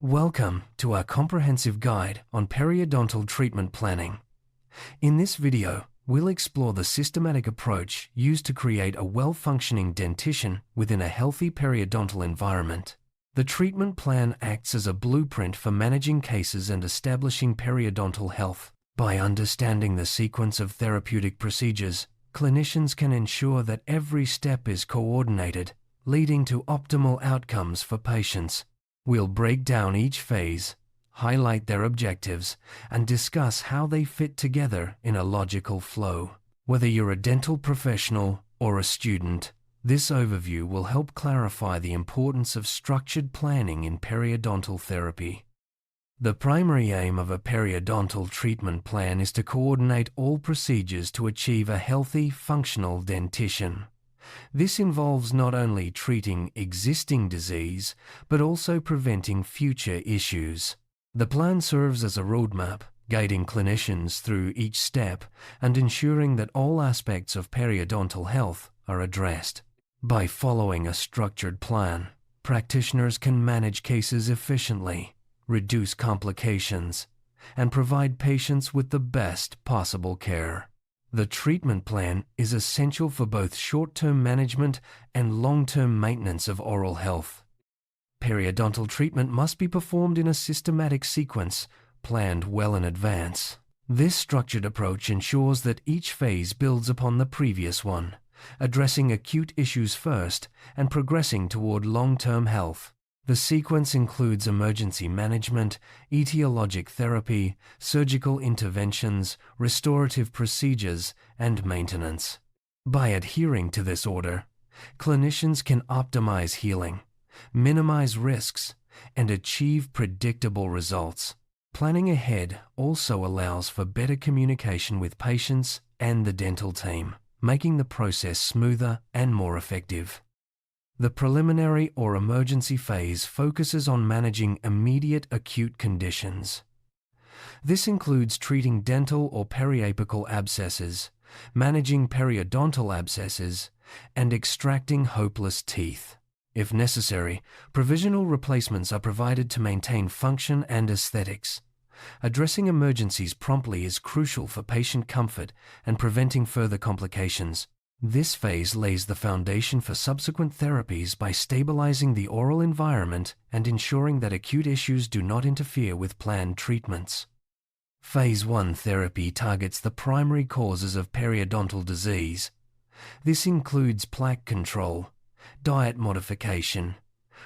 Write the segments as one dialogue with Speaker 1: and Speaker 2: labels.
Speaker 1: Welcome to our comprehensive guide on periodontal treatment planning. In this video, we'll explore the systematic approach used to create a well-functioning dentition within a healthy periodontal environment. The treatment plan acts as a blueprint for managing cases and establishing periodontal health. By understanding the sequence of therapeutic procedures, clinicians can ensure that every step is coordinated, leading to optimal outcomes for patients. We'll break down each phase, highlight their objectives, and discuss how they fit together in a logical flow. Whether you're a dental professional or a student, this overview will help clarify the importance of structured planning in periodontal therapy. The primary aim of a periodontal treatment plan is to coordinate all procedures to achieve a healthy, functional dentition. This involves not only treating existing disease, but also preventing future issues. The plan serves as a roadmap, guiding clinicians through each step and ensuring that all aspects of periodontal health are addressed. By following a structured plan, practitioners can manage cases efficiently, reduce complications, and provide patients with the best possible care. The treatment plan is essential for both short-term management and long-term maintenance of oral health. Periodontal treatment must be performed in a systematic sequence, planned well in advance. This structured approach ensures that each phase builds upon the previous one, addressing acute issues first and progressing toward long-term health. The sequence includes emergency management, etiologic therapy, surgical interventions, restorative procedures, and maintenance. By adhering to this order, clinicians can optimize healing, minimize risks, and achieve predictable results. Planning ahead also allows for better communication with patients and the dental team, making the process smoother and more effective. The preliminary or emergency phase focuses on managing immediate acute conditions. This includes treating dental or periapical abscesses, managing periodontal abscesses, and extracting hopeless teeth. If necessary, provisional replacements are provided to maintain function and aesthetics. Addressing emergencies promptly is crucial for patient comfort and preventing further complications. This phase lays the foundation for subsequent therapies by stabilizing the oral environment and ensuring that acute issues do not interfere with planned treatments. Phase 1 therapy targets the primary causes of periodontal disease. This includes plaque control, diet modification,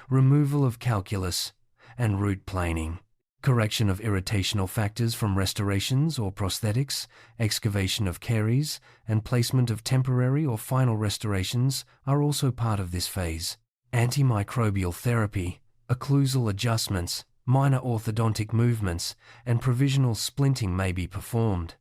Speaker 1: removal of calculus, and root planing. Correction of irritational factors from restorations or prosthetics, excavation of caries, and placement of temporary or final restorations are also part of this phase. Antimicrobial therapy, occlusal adjustments, minor orthodontic movements, and provisional splinting may be performed.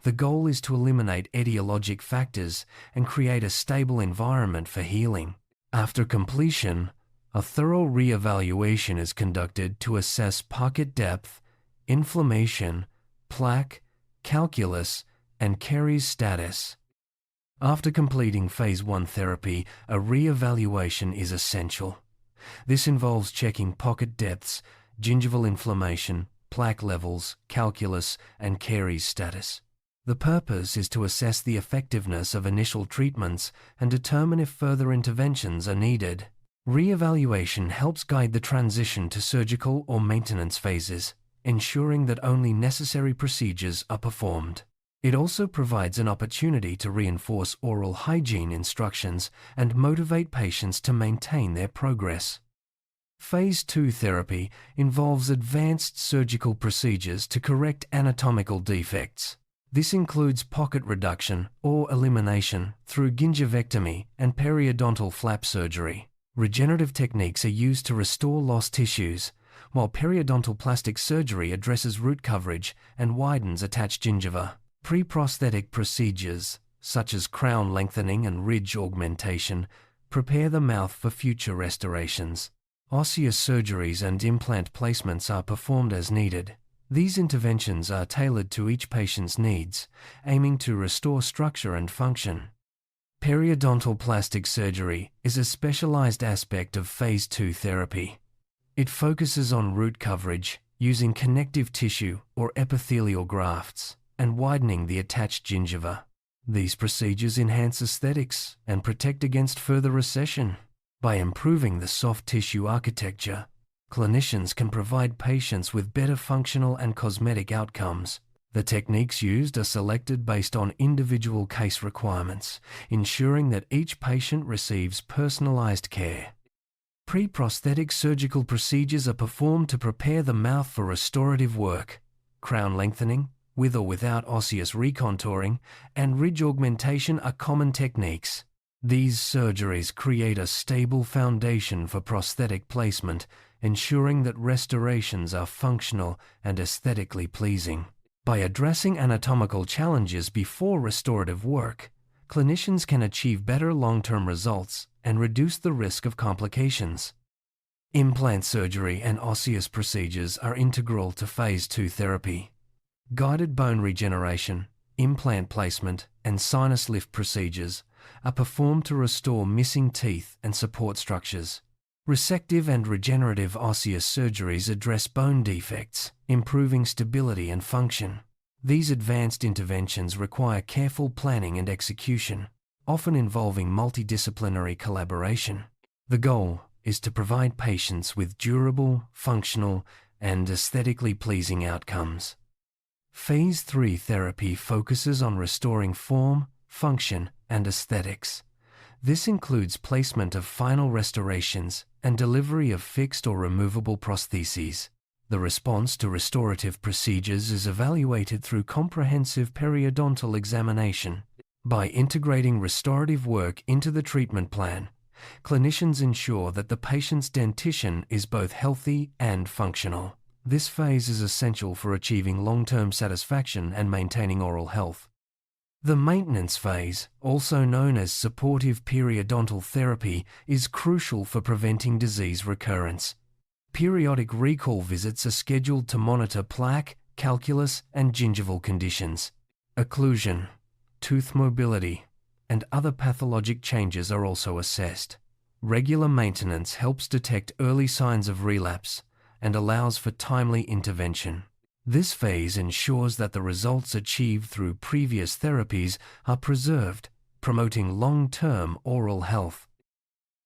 Speaker 1: The goal is to eliminate etiologic factors and create a stable environment for healing. After completion, a thorough re-evaluation is conducted to assess pocket depth, inflammation, plaque, calculus, and caries status. After completing Phase 1 therapy, a re-evaluation is essential. This involves checking pocket depths, gingival inflammation, plaque levels, calculus, and caries status. The purpose is to assess the effectiveness of initial treatments and determine if further interventions are needed. Re-evaluation helps guide the transition to surgical or maintenance phases, ensuring that only necessary procedures are performed. It also provides an opportunity to reinforce oral hygiene instructions and motivate patients to maintain their progress. Phase 2 therapy involves advanced surgical procedures to correct anatomical defects. This includes pocket reduction or elimination through gingivectomy and periodontal flap surgery. Regenerative techniques are used to restore lost tissues, while periodontal plastic surgery addresses root coverage and widens attached gingiva. Preprosthetic procedures, such as crown lengthening and ridge augmentation, prepare the mouth for future restorations. Osseous surgeries and implant placements are performed as needed. These interventions are tailored to each patient's needs, aiming to restore structure and function. Periodontal plastic surgery is a specialized aspect of Phase 2 therapy. It focuses on root coverage, using connective tissue or epithelial grafts, and widening the attached gingiva. These procedures enhance aesthetics and protect against further recession. By improving the soft tissue architecture, clinicians can provide patients with better functional and cosmetic outcomes. The techniques used are selected based on individual case requirements, ensuring that each patient receives personalized care. Preprosthetic surgical procedures are performed to prepare the mouth for restorative work. Crown lengthening, with or without osseous recontouring, and ridge augmentation are common techniques. These surgeries create a stable foundation for prosthetic placement, ensuring that restorations are functional and aesthetically pleasing. By addressing anatomical challenges before restorative work, clinicians can achieve better long-term results and reduce the risk of complications. Implant surgery and osseous procedures are integral to Phase 2 therapy. Guided bone regeneration, implant placement, and sinus lift procedures are performed to restore missing teeth and support structures. Resective and regenerative osseous surgeries address bone defects, improving stability and function. These advanced interventions require careful planning and execution, often involving multidisciplinary collaboration. The goal is to provide patients with durable, functional, and aesthetically pleasing outcomes. Phase 3 therapy focuses on restoring form, function, and aesthetics. This includes placement of final restorations and delivery of fixed or removable prostheses. The response to restorative procedures is evaluated through comprehensive periodontal examination. By integrating restorative work into the treatment plan, clinicians ensure that the patient's dentition is both healthy and functional. This phase is essential for achieving long-term satisfaction and maintaining oral health. The maintenance phase, also known as supportive periodontal therapy, is crucial for preventing disease recurrence. Periodic recall visits are scheduled to monitor plaque, calculus, and gingival conditions. Occlusion, tooth mobility, and other pathologic changes are also assessed. Regular maintenance helps detect early signs of relapse and allows for timely intervention. This phase ensures that the results achieved through previous therapies are preserved, promoting long-term oral health.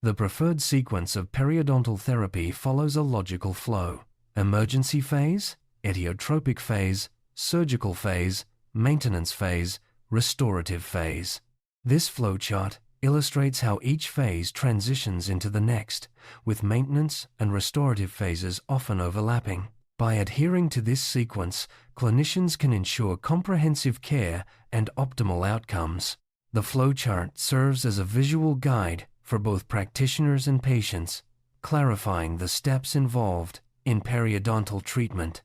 Speaker 1: The preferred sequence of periodontal therapy follows a logical flow: emergency phase, etiotropic phase, surgical phase, maintenance phase, restorative phase. This flowchart illustrates how each phase transitions into the next, with maintenance and restorative phases often overlapping. By adhering to this sequence, clinicians can ensure comprehensive care and optimal outcomes. The flowchart serves as a visual guide for both practitioners and patients, clarifying the steps involved in periodontal treatment.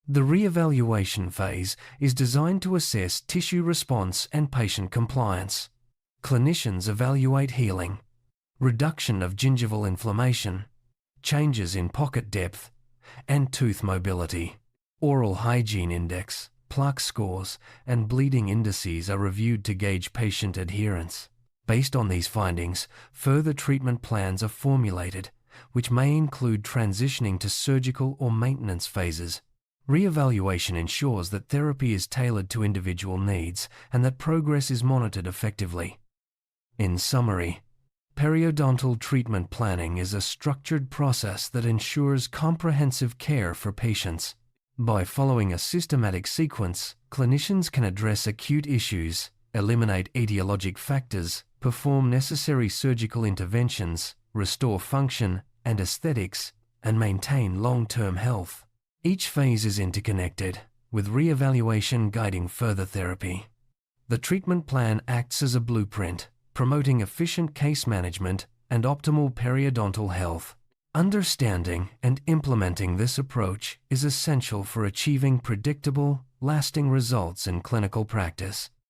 Speaker 1: The reevaluation phase is designed to assess tissue response and patient compliance. Clinicians evaluate healing, reduction of gingival inflammation, changes in pocket depth, and tooth mobility. Oral hygiene index, plaque scores, and bleeding indices are reviewed to gauge patient adherence. Based on these findings, further treatment plans are formulated, which may include transitioning to surgical or maintenance phases. Reevaluation ensures that therapy is tailored to individual needs and that progress is monitored effectively. In summary, periodontal treatment planning is a structured process that ensures comprehensive care for patients. By following a systematic sequence, clinicians can address acute issues, eliminate etiologic factors, perform necessary surgical interventions, restore function and aesthetics, and maintain long-term health. Each phase is interconnected, with reevaluation guiding further therapy. The treatment plan acts as a blueprint, promoting efficient case management and optimal periodontal health. Understanding and implementing this approach is essential for achieving predictable, lasting results in clinical practice.